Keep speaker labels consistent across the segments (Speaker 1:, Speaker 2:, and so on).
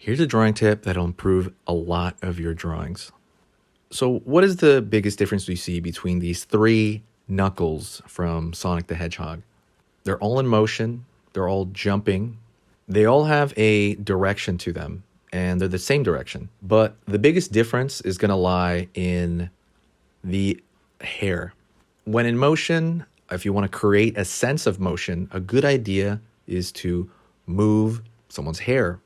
Speaker 1: Here's a drawing tip that'll improve a lot of your drawings. So what is the biggest difference we see between these three Knuckles from Sonic the Hedgehog? They're all in motion, they're all jumping, they all have a direction to them, and they're the same direction. But the biggest difference is going to lie in the hair. When in motion, if you want to create a sense of motion, a good idea is to move someone's hair.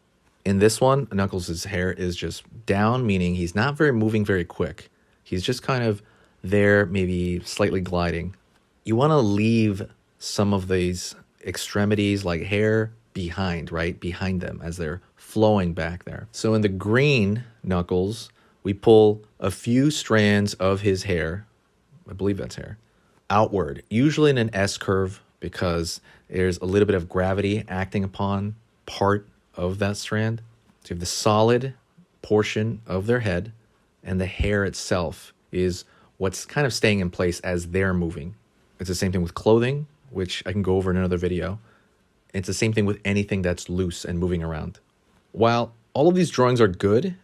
Speaker 1: In this one, Knuckles' hair is just down, meaning he's not moving very quick. He's just kind of there, maybe slightly gliding. You want to leave some of these extremities like hair behind, right? Behind them as they're flowing back there. So in the green Knuckles, we pull a few strands of his hair, I believe that's hair, outward, usually in an S curve because there's a little bit of gravity acting upon part of that strand. So you have the solid portion of their head, and the hair itself is what's kind of staying in place as they're moving. It's the same thing with clothing, which I can go over in another video. It's the same thing with anything that's loose and moving around. While all of these drawings are good,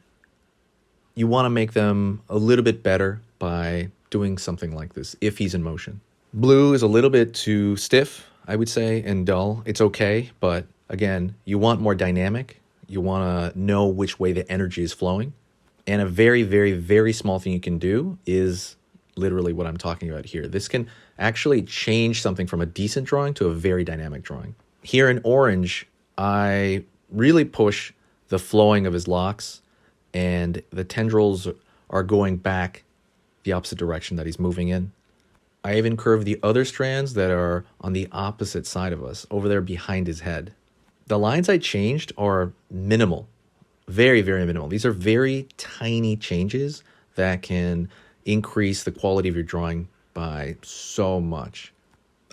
Speaker 1: you want to make them a little bit better by doing something like this if he's in motion. Blue is a little bit too stiff, I would say, and dull. It's okay, but again, you want more dynamic. You want to know which way the energy is flowing. And a very, very, very small thing you can do is literally what I'm talking about here. This can actually change something from a decent drawing to a very dynamic drawing. Here in orange, I really push the flowing of his locks, and the tendrils are going back the opposite direction that he's moving in. I even curve the other strands that are on the opposite side of us, over there behind his head. The lines I changed are minimal, very, very minimal. These are very tiny changes that can increase the quality of your drawing by so much.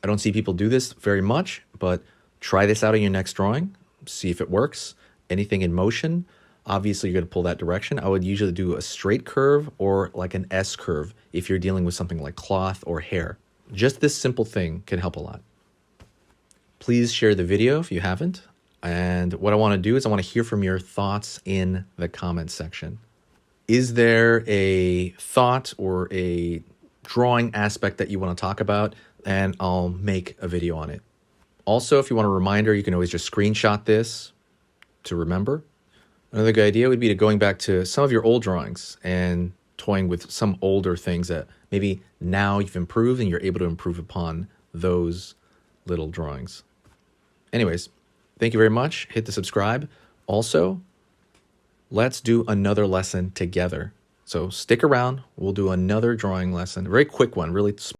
Speaker 1: I don't see people do this very much, but try this out in your next drawing, see if it works. Anything in motion, obviously you're going to pull that direction. I would usually do a straight curve or like an S curve if you're dealing with something like cloth or hair. Just this simple thing can help a lot. Please share the video if you haven't. And what I want to do is I want to hear from your thoughts in the comments section. Is there a thought or a drawing aspect that you want to talk about? And I'll make a video on it. Also, if you want a reminder, you can always just screenshot this to remember. Another good idea would be to going back to some of your old drawings and toying with some older things that maybe now you've improved and you're able to improve upon those little drawings. Anyways, thank you very much. Hit the subscribe. Also, let's do another lesson together. So stick around. We'll do another drawing lesson, a very quick one, really